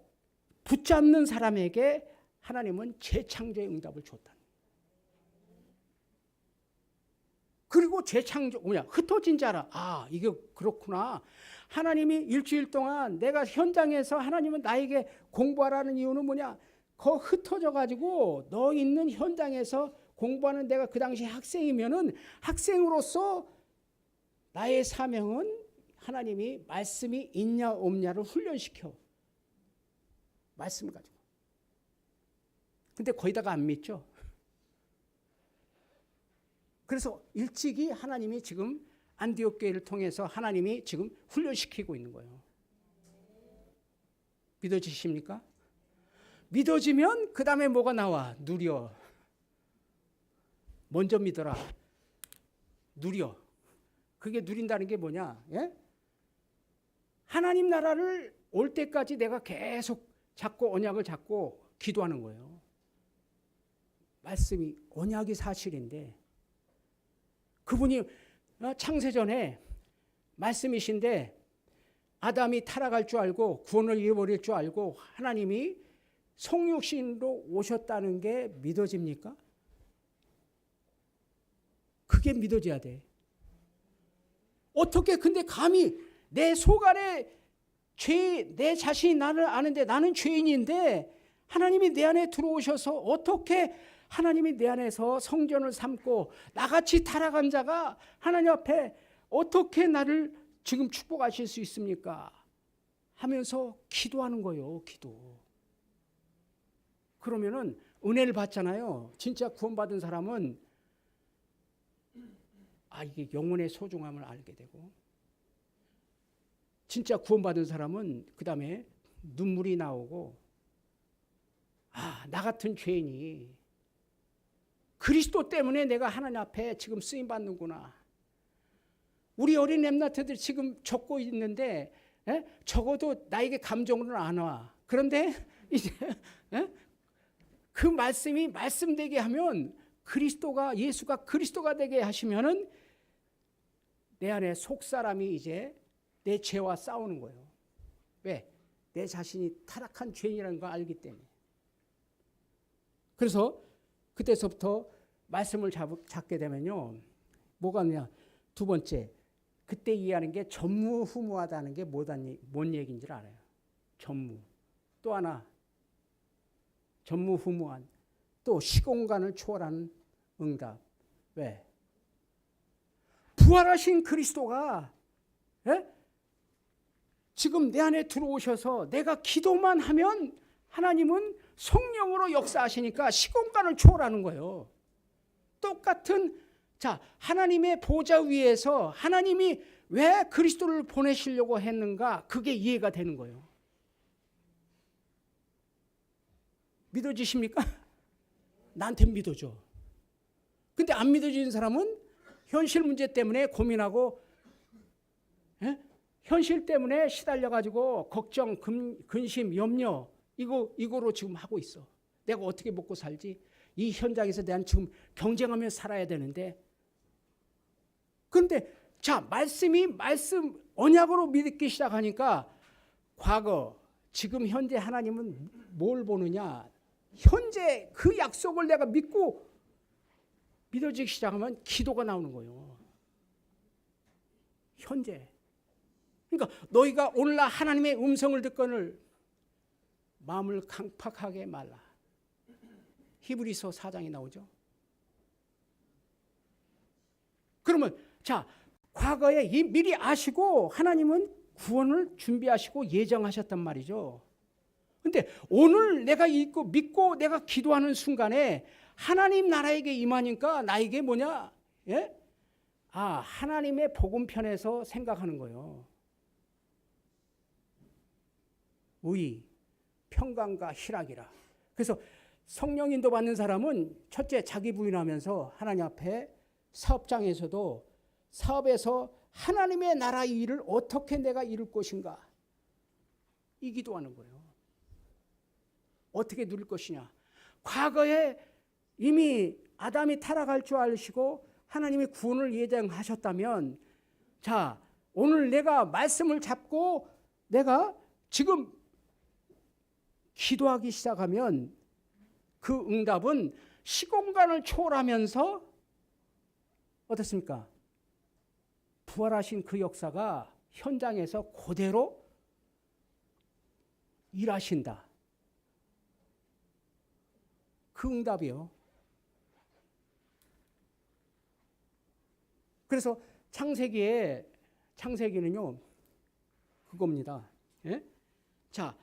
붙잡는 사람에게 하나님은 재창조의 응답을 줬다. 그리고 재창조, 흩어진 자라. 아, 이게 그렇구나. 하나님이 일주일 동안 내가 현장에서 하나님은 나에게 공부하라는 이유는 뭐냐? 거 흩어져 가지고 너 있는 현장에서 공부하는 내가 그 당시 학생이면은 학생으로서 나의 사명은 하나님이 말씀이 있냐 없냐를 훈련시켜. 말씀을 가지고. 근데 거기다가 안 믿죠. 그래서 일찍이 하나님이 지금 안디옥 교회를 통해서 하나님이 지금 훈련시키고 있는 거예요. 믿어지십니까? 믿어지면 그 다음에 뭐가 나와? 누려. 먼저 믿어라. 누려. 그게 누린다는 게 뭐냐? 예? 하나님 나라를 올 때까지 내가 계속 잡고 언약을 잡고 기도하는 거예요. 말씀이 언약이 사실인데 그분이 창세전에 말씀이신데 아담이 타락할 줄 알고 구원을 잃어버릴 줄 알고 하나님이 성육신으로 오셨다는 게 믿어집니까? 그게 믿어져야 돼. 어떻게 근데 감히 내 속 안에 내 자신이 나를 아는데 나는 죄인인데 하나님이 내 안에 들어오셔서 어떻게 하나님이 내 안에서 성전을 삼고 나같이 타락한 자가 하나님 앞에 어떻게 나를 지금 축복하실 수 있습니까? 하면서 기도하는 거예요. 기도. 그러면은 은혜를 받잖아요. 진짜 구원받은 사람은 이게 영혼의 소중함을 알게 되고 진짜 구원받은 사람은 그 다음에 눈물이 나오고 나 같은 죄인이 그리스도 때문에 내가 하나님 앞에 지금 쓰임받는구나. 우리 어린 렘넌트들 지금 적고 있는데 적어도 나에게 감정으로는 안 와. 그런데 이제 그 말씀이 말씀되게 하면 그리스도가 예수가 그리스도가 되게 하시면은 내 안에 속사람이 이제 내 죄와 싸우는 거예요. 왜? 내 자신이 타락한 죄인이라는 걸 알기 때문에. 그래서 그때서부터 말씀을 잡게 되면요. 뭐가 있냐? 두 번째, 그때 이해하는 게 전무후무하다는 게 뭔 얘기인 줄 알아요. 전무. 또 하나, 전무후무한. 또 시공간을 초월하는 응답. 왜? 부활하신 그리스도가 지금 내 안에 들어오셔서 내가 기도만 하면 하나님은 성령으로 역사하시니까 시공간을 초월하는 거예요. 똑같은 하나님의 보좌 위에서 하나님이 왜 그리스도를 보내시려고 했는가 그게 이해가 되는 거예요. 믿어지십니까? 나한테 믿어줘. 근데 안 믿어지는 사람은 현실 문제 때문에 고민하고 현실 때문에 시달려가지고 걱정, 근심, 염려 이거로 지금 하고 있어. 내가 어떻게 먹고 살지? 이 현장에서 내가 지금 경쟁하며 살아야 되는데 그런데 말씀 언약으로 믿기 시작하니까 과거, 지금 현재 하나님은 뭘 보느냐? 현재 그 약속을 내가 믿어지기 시작하면 기도가 나오는 거예요. 현재. 그러니까 너희가 오늘날 하나님의 음성을 듣거늘 마음을 강팍하게 말라. 히브리서 4장이 나오죠. 그러면 과거에 미리 아시고 하나님은 구원을 준비하시고 예정하셨단 말이죠. 근데 오늘 내가 믿고 내가 기도하는 순간에 하나님 나라에게 임하니까 나에게 뭐냐? 예? 하나님의 복음편에서 생각하는 거예요. 평강과 희락이라. 그래서 성령 인도 받는 사람은 첫째 자기 부인하면서 하나님 앞에 사업장에서도 사업에서 하나님의 나라 일을 어떻게 내가 이룰 것인가 이 기도하는 거예요. 어떻게 누릴 것이냐. 과거에 이미 아담이 타락할 줄 아시고 하나님이 구원을 예정하셨다면 자 오늘 내가 말씀을 잡고 내가 지금 기도하기 시작하면 그 응답은 시공간을 초월하면서 어떻습니까? 부활하신 그 역사가 현장에서 그대로 일하신다. 그 응답이요. 그래서 창세기는요 그겁니다. 예? 자,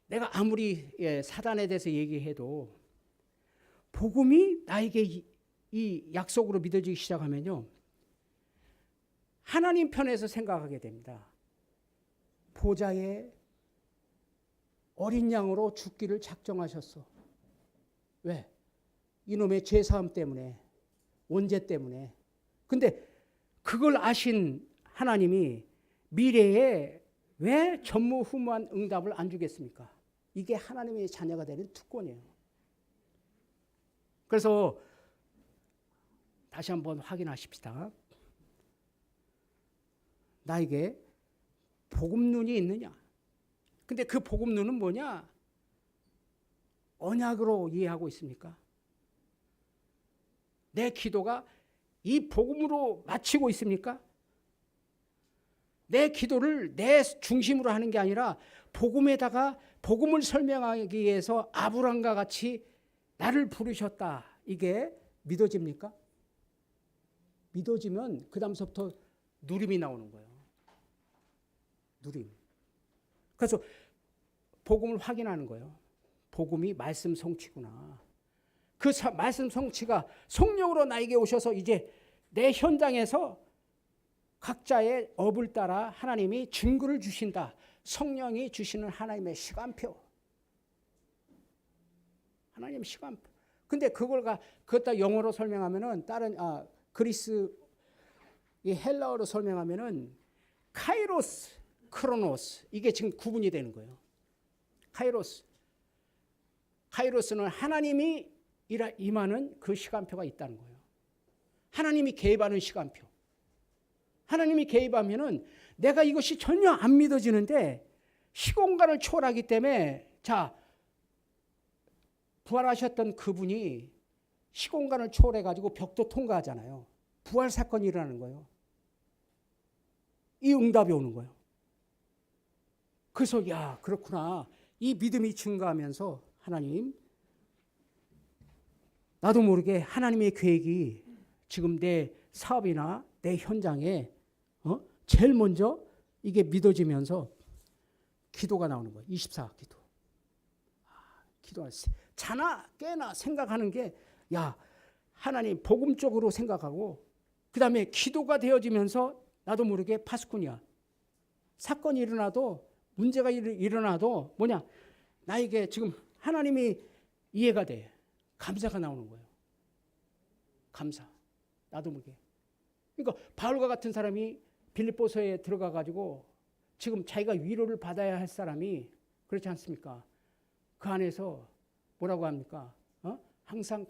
내가 아무리 사단에 대해서 얘기해도 복음이 나에게 이 약속으로 믿어지기 시작하면요 하나님 편에서 생각하게 됩니다. 보좌에 어린 양으로 죽기를 작정하셨어. 왜? 이놈의 죄사함 때문에, 원죄 때문에. 근데 그걸 아신 하나님이 미래에 왜 전무후무한 응답을 안 주겠습니까? 이게 하나님의 자녀가 되는 특권이에요. 그래서 다시 한번 확인하십시다. 나에게 복음 눈이 있느냐? 근데 그 복음 눈은 뭐냐? 언약으로 이해하고 있습니까? 내 기도가 이 복음으로 마치고 있습니까? 내 기도를 내 중심으로 하는 게 아니라 복음에다가 복음을 설명하기 위해서 아브람과 같이 나를 부르셨다. 이게 믿어집니까? 믿어지면 그 다음서부터 누림이 나오는 거예요. 누림. 그래서 복음을 확인하는 거예요. 복음이 말씀 성취구나. 그 말씀 성취가 성령으로 나에게 오셔서 이제 내 현장에서 각자의 업을 따라 하나님이 증거를 주신다. 성령이 주시는 하나님의 시간표. 하나님의 시간표. 근데 그것다 영어로 설명하면은 다른 그리스 이 헬라어로 설명하면은 카이로스, 크로노스 이게 지금 구분이 되는 거예요. 카이로스는 하나님이 임하는 그 시간표가 있다는 거예요. 하나님이 개입하는 시간표. 하나님이 개입하면은 내가 이것이 전혀 안 믿어지는데 시공간을 초월하기 때문에 자 부활하셨던 그분이 시공간을 초월해 가지고 벽도 통과하잖아요. 부활 사건이 일어나는 거예요. 이 응답이 오는 거예요. 그래서 야 그렇구나. 이 믿음이 증가하면서 하나님 나도 모르게 하나님의 계획이 지금 내 사업이나 내 현장에 제일 먼저 이게 믿어지면서 기도가 나오는 거예요. 24기도. 기도할 때 자나 깨나 생각하는 게 야 하나님 복음 쪽으로 생각하고 그 다음에 기도가 되어지면서 나도 모르게 파수꾼이야. 사건이 일어나도 문제가 일어나도 뭐냐 나에게 지금 하나님이 이해가 돼. 감사가 나오는 거예요. 감사. 나도 모르게. 그러니까 바울과 같은 사람이 빌립보서에 들어가 가지고 지금 자기가 위로를 받아야 할 사람이 그렇지 않습니까? 그 안에서 뭐라고 합니까? 항상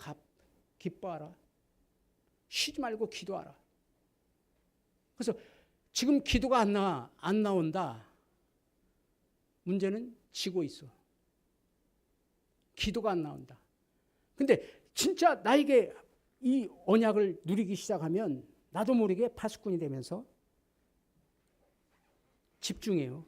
기뻐하라. 쉬지 말고 기도하라. 그래서 지금 기도가 안 나온다. 문제는 지고 있어. 기도가 안 나온다. 근데 진짜 나에게 이 언약을 누리기 시작하면 나도 모르게 파수꾼이 되면서 집중해요.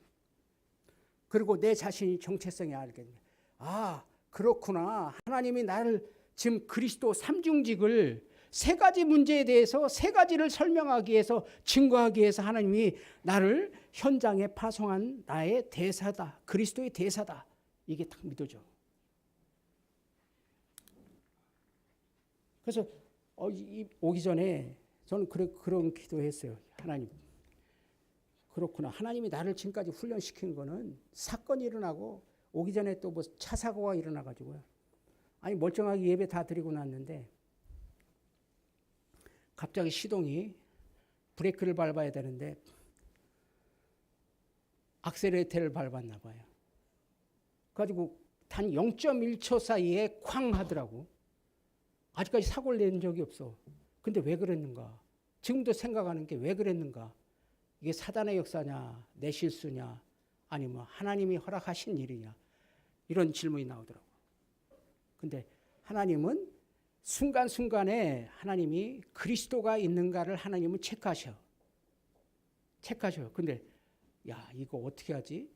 그리고 내 자신이 정체성이 알게 돼요. 아, 그렇구나. 하나님이 나를 지금 그리스도 삼중직을 세 가지 문제에 대해서 세 가지를 설명하기 위해서 증거하기 위해서 하나님이 나를 현장에 파송한 나의 대사다. 그리스도의 대사다. 이게 딱 믿어져. 그래서 오기 전에 저는 그런 기도했어요. 하나님. 그렇구나. 하나님이 나를 지금까지 훈련시킨 거는 사건이 일어나고 오기 전에 또 뭐 차 사고가 일어나가지고요. 아니 멀쩡하게 예배 다 드리고 났는데 갑자기 시동이 브레이크를 밟아야 되는데 악셀레이터를 밟았나 봐요. 그래가지고 단 0.1초 사이에 쾅 하더라고. 아직까지 사고를 낸 적이 없어. 근데 왜 그랬는가? 지금도 생각하는 게 왜 그랬는가? 이게 사단의 역사냐, 내 실수냐, 아니면 하나님이 허락하신 일이냐, 이런 질문이 나오더라고. 근데 하나님은 순간순간에 하나님이 그리스도가 있는가를 하나님은 체크하셔. 체크하셔요. 근데 야, 이거 어떻게 하지?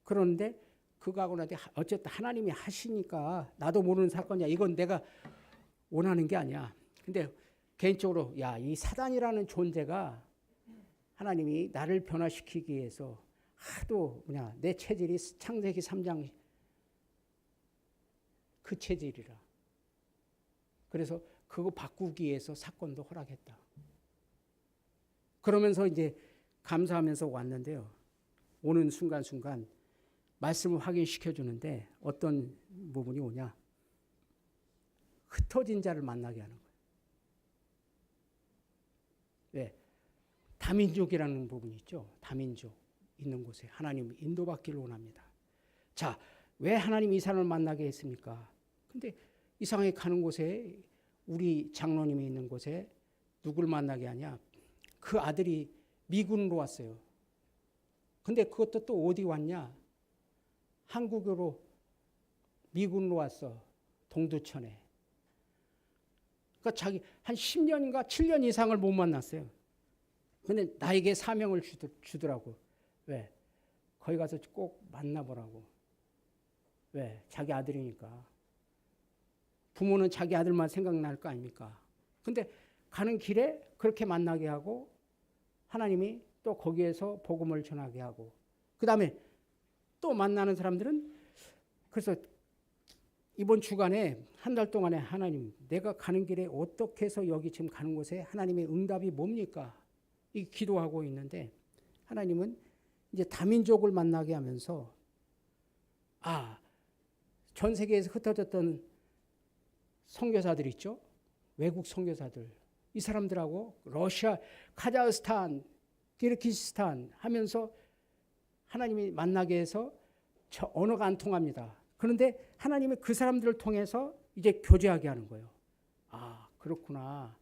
그런데 그거 하고 나서 어쨌든 하나님이 하시니까 나도 모르는 사건이야. 이건 내가 원하는 게 아니야. 근데 개인적으로 야, 이 사단이라는 존재가 하나님이 나를 변화시키기 위해서 하도 내 체질이 창세기 3장 그 체질이라. 그래서 그거 바꾸기 위해서 사건도 허락했다. 그러면서 이제 감사하면서 왔는데요. 오는 순간순간 말씀을 확인시켜 주는데 어떤 부분이 오냐? 흩어진 자를 만나게 하는 거예요. 왜? 다민족이라는 부분이 있죠. 다민족 있는 곳에 하나님 인도받기를 원합니다. 자, 왜 하나님 이 사람을 만나게 했습니까? 근데 이상하게 가는 곳에 우리 장로님이 있는 곳에 누구를 만나게 하냐? 그 아들이 미군으로 왔어요. 근데 그것도 또 어디 왔냐? 한국으로 미군으로 왔어. 동두천에. 그러니까 자기 한 10년인가 7년 이상을 못 만났어요. 근데 나에게 사명을 주더라고. 왜? 거기 가서 꼭 만나보라고. 왜? 자기 아들이니까. 부모는 자기 아들만 생각날 거 아닙니까? 근데 가는 길에 그렇게 만나게 하고 하나님이 또 거기에서 복음을 전하게 하고 그 다음에 또 만나는 사람들은 그래서 이번 주간에 한 달 동안에 하나님 내가 가는 길에 어떻게 해서 여기 지금 가는 곳에 하나님의 응답이 뭡니까? 이 기도하고 있는데 하나님은 이제 다민족을 만나게 하면서 전 세계에서 흩어졌던 선교사들 있죠? 외국 선교사들 이 사람들하고 러시아, 카자흐스탄, 키르기스탄 하면서 하나님이 만나게 해서 언어가 안 통합니다. 그런데 하나님이 그 사람들을 통해서 이제 교제하게 하는 거예요. 그렇구나.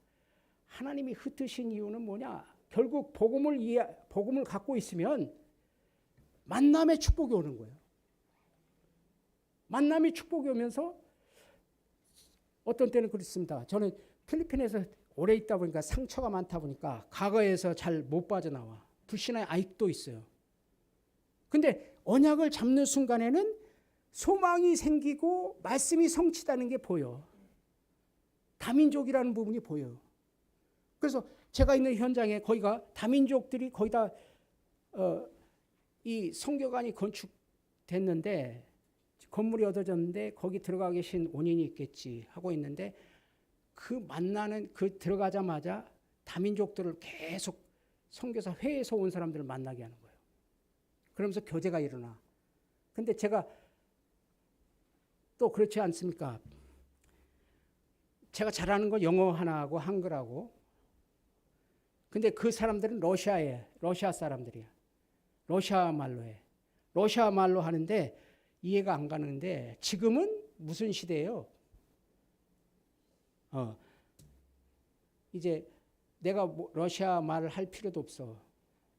하나님이 흩으신 이유는 뭐냐? 결국 복음을 갖고 있으면 만남의 축복이 오는 거예요. 만남의 축복이 오면서 어떤 때는 그렇습니다. 저는 필리핀에서 오래 있다 보니까 상처가 많다 보니까 과거에서 잘 못 빠져나와. 불신의 아직도 있어요. 근데 언약을 잡는 순간에는 소망이 생기고 말씀이 성취되는 게 보여. 다민족이라는 부분이 보여요. 그래서 제가 있는 현장에 거기가 다민족들이 거의 다 이 성교관이 건축됐는데 건물이 얻어졌는데 거기 들어가 계신 원인이 있겠지 하고 있는데 그 만나는 그 들어가자마자 다민족들을 계속 선교사 회에서 온 사람들을 만나게 하는 거예요. 그러면서 교제가 일어나. 근데 제가 또 그렇지 않습니까? 제가 잘하는 건 영어 하나하고 한글하고. 근데 그 사람들은 러시아 사람들이야. 러시아 말로 해. 러시아 말로 하는데 이해가 안 가는데 지금은 무슨 시대예요? 이제 내가 러시아 말을 할 필요도 없어.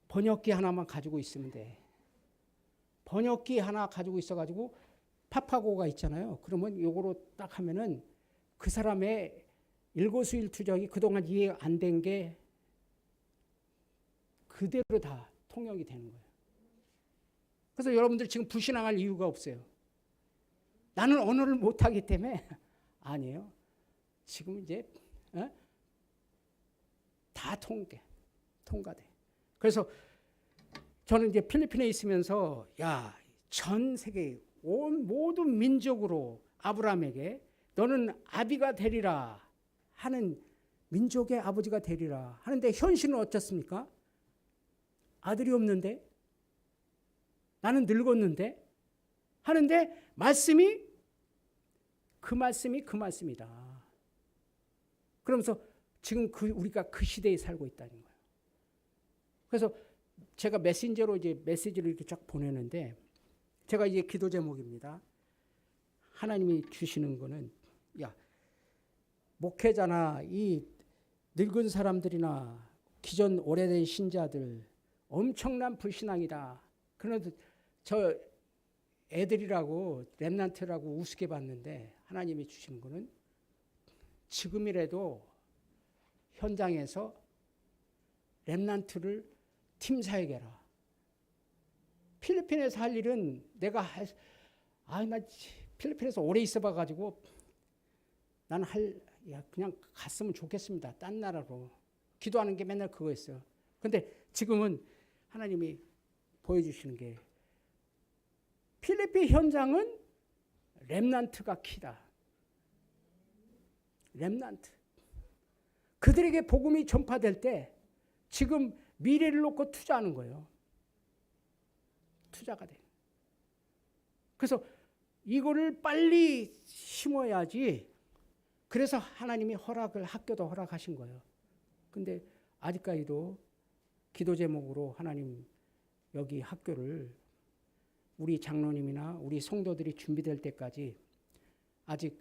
번역기 하나만 가지고 있으면 돼. 번역기 하나 가지고 있어가지고 파파고가 있잖아요. 그러면 요거로 딱 하면은 그 사람의 일거수일투족이 그동안 이해 안 된 게 그대로 다 통역이 되는 거예요. 그래서 여러분들 지금 불신앙할 이유가 없어요. 나는 언어를 못하기 때문에 아니에요. 지금 이제 다 통과돼. 그래서 저는 이제 필리핀에 있으면서 전 세계 온 모든 민족으로 아브라함에게 너는 아비가 되리라 하는 민족의 아버지가 되리라 하는데 현실은 어떻습니까? 아들이 없는데 나는 늙었는데 하는데 말씀이 그 말씀이다. 그러면서 지금 우리가 그 시대에 살고 있다는 거예요. 그래서 제가 메신저로 이제 메시지를 이렇게 쫙 보내는데 제가 이제 기도 제목입니다. 하나님이 주시는 거는 야 목회자나 이 늙은 사람들이나 기존 오래된 신자들 엄청난 불신앙이다. 그런데 저 애들이라고 렘넌트라고 우습게 봤는데 하나님이 주시는 거는 지금이라도 현장에서 렘넌트를 팀 사역해라. 필리핀에서 할 일은 내가 나 필리핀에서 오래 있어봐가지고 나는 그냥 갔으면 좋겠습니다. 딴 나라로. 기도하는 게 맨날 그거였어요. 근데 지금은 하나님이 보여주시는 게 필리핀 현장은 렘넌트가 키다. 렘넌트. 그들에게 복음이 전파될 때 지금 미래를 놓고 투자하는 거예요. 투자가 돼. 그래서 이거를 빨리 심어야지. 그래서 하나님이 학교도 허락하신 거예요. 근데 아직까지도 기도 제목으로 하나님 여기 학교를 우리 장로님이나 우리 성도들이 준비될 때까지 아직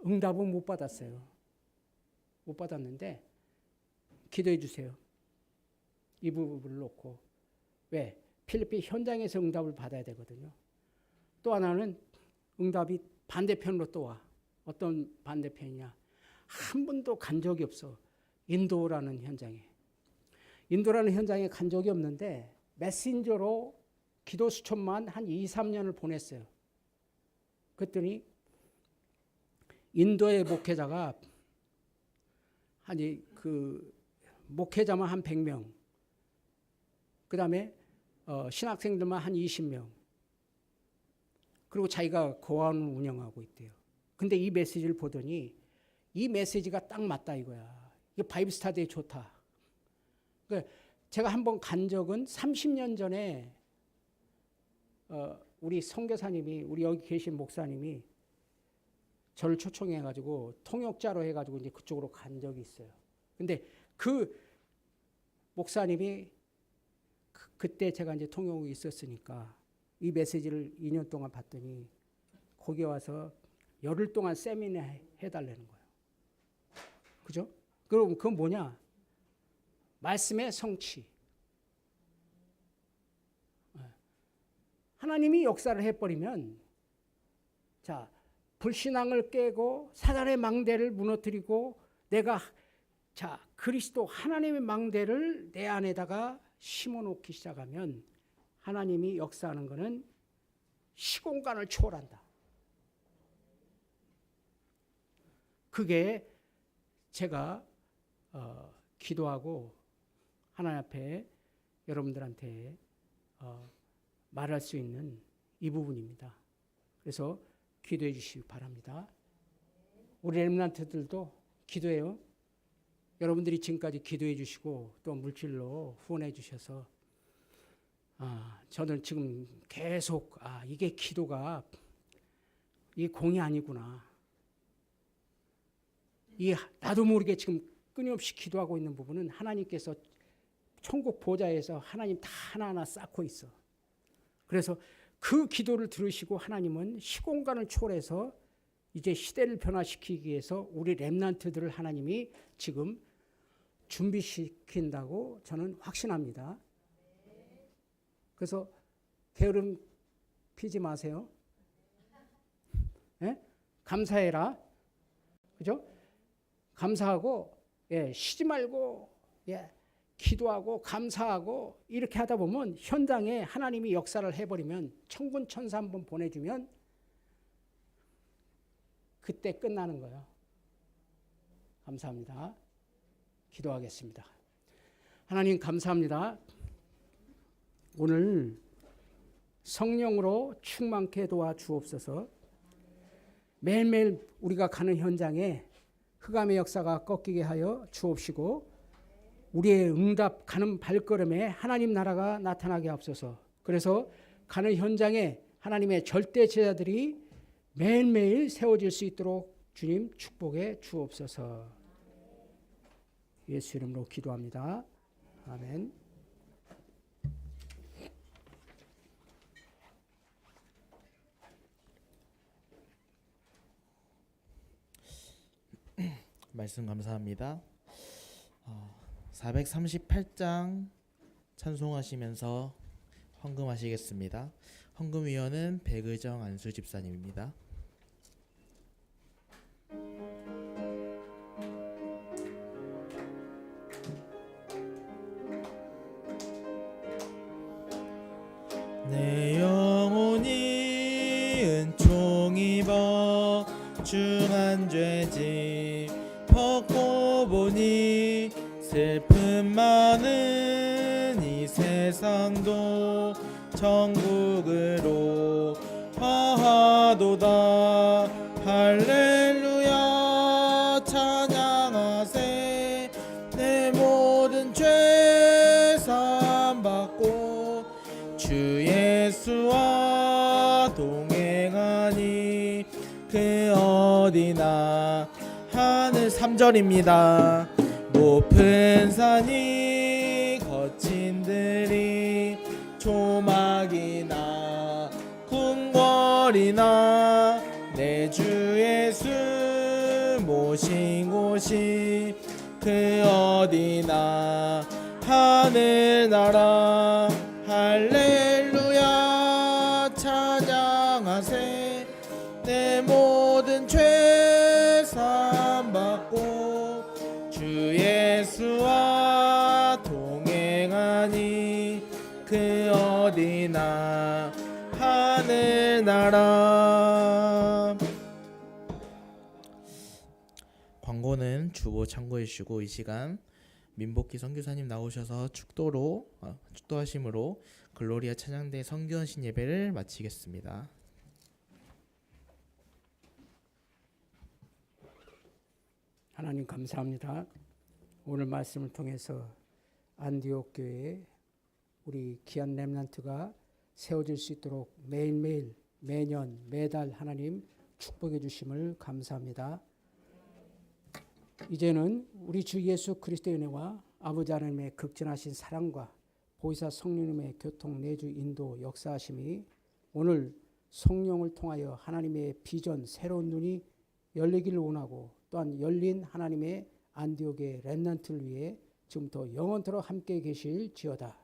응답은 못 받았어요. 못 받았는데 기도해 주세요. 이 부분을 놓고. 왜? 필리핀 현장에서 응답을 받아야 되거든요. 또 하나는 응답이 반대편으로 또 와. 어떤 반대편이냐. 한 번도 간 적이 없어. 인도라는 현장에. 인도라는 현장에 간 적이 없는데 메신저로 기도 수첩만 한 2, 3년을 보냈어요. 그랬더니 인도의 목회자가 목회자만 한 100명, 그 다음에 신학생들만 한 20명, 그리고 자기가 고아원을 운영하고 있대요. 근데 이 메시지를 보더니 이 메시지가 딱 맞다 이거야. 이게 바이블 스타디에 좋다. 그러니까 제가 한번 간 적은 30년 전에 우리 선교사님이, 우리 여기 계신 목사님이 저를 초청해가지고 통역자로 해가지고 이제 그쪽으로 간 적이 있어요. 근데 그 목사님이 그때 제가 이제 통역이 있었으니까 이 메시지를 2년 동안 봤더니 거기 와서 열흘 동안 세미나 해달라는 거예요. 그죠? 그럼 그건 뭐냐? 말씀의 성취. 하나님이 역사를 해버리면, 자, 불신앙을 깨고 사단의 망대를 무너뜨리고 그리스도 하나님의 망대를 내 안에다가 심어놓기 시작하면 하나님이 역사하는 것은 시공간을 초월한다. 그게 제가 기도하고 하나님 앞에 여러분들한테 말할 수 있는 이 부분입니다. 그래서 기도해 주시기 바랍니다. 우리 렘넌트들도 기도해요. 여러분들이 지금까지 기도해 주시고 또 물질로 후원해 주셔서 저는 지금 계속 이게 기도가 이 공이 아니구나. 나도 모르게 지금 끊임없이 기도하고 있는 부분은 하나님께서 천국 보좌에서 하나님 다 하나하나 쌓고 있어. 그래서 그 기도를 들으시고 하나님은 시공간을 초월해서 이제 시대를 변화시키기 위해서 우리 렘넌트들을 하나님이 지금 준비시킨다고 저는 확신합니다. 그래서 게으름 피지 마세요. 예? 감사해라. 그죠? 감사하고, 쉬지 말고, 기도하고, 감사하고, 이렇게 하다 보면 현장에 하나님이 역사를 해버리면 천군 천사 한번 보내주면 그때 끝나는 거예요. 감사합니다. 기도하겠습니다. 하나님 감사합니다. 오늘 성령으로 충만케 도와주옵소서. 매일매일 우리가 가는 현장에 흑암의 역사가 꺾이게 하여 주옵시고 우리의 응답 가는 발걸음에 하나님 나라가 나타나게 하옵소서. 그래서 가는 현장에 하나님의 절대 제자들이 매일매일 세워질 수 있도록 주님 축복해 주옵소서. 예수 이름으로 기도합니다. 아멘.
말씀 감사합니다. 438장 찬송하시면서 헌금하시겠습니다. 헌금위원은 백의정 안수 집사님입니다. 내 영혼이 은총 입어 중한 죄짐 벗고 보니 슬픔 많은 이 세상도 천국으로 화하도다. 할렐루야 찬양하세. 내 모든 죄 사함받고 주 예수와 동행하니 그 어디나. 하늘 3절입니다. 높은 산이 거친 들이 조막이나 궁궐이나 내 주 예수 모신 곳이 그 어디나. 하늘나라 할렐루야 찬양하세. 내 모든 죄 사함받고 주 예수와 동행하니 그 어디나. 하늘나라. 광고는 주보 참고해 주시고 이 시간 민복희 선교사님 나오셔서 축도하심으로 글로리아 찬양대 선교헌신 예배를 마치겠습니다.
하나님 감사합니다. 오늘 말씀을 통해서 안디옥 교회에 우리 귀한 렘넌트가 세워질 수 있도록 매일매일 매년 매달 하나님 축복해 주심을 감사합니다. 이제는 우리 주 예수 그리스도의 은혜와 아버지 하나님의 극진하신 사랑과 보혜사 성령님의 교통 내주 인도 역사하심이 오늘 성령을 통하여 하나님의 비전 새로운 눈이 열리기를 원하고 또한 열린 하나님의 안디옥의 렘넌트를 위해 지금부터 영원토록 함께 계실지어다.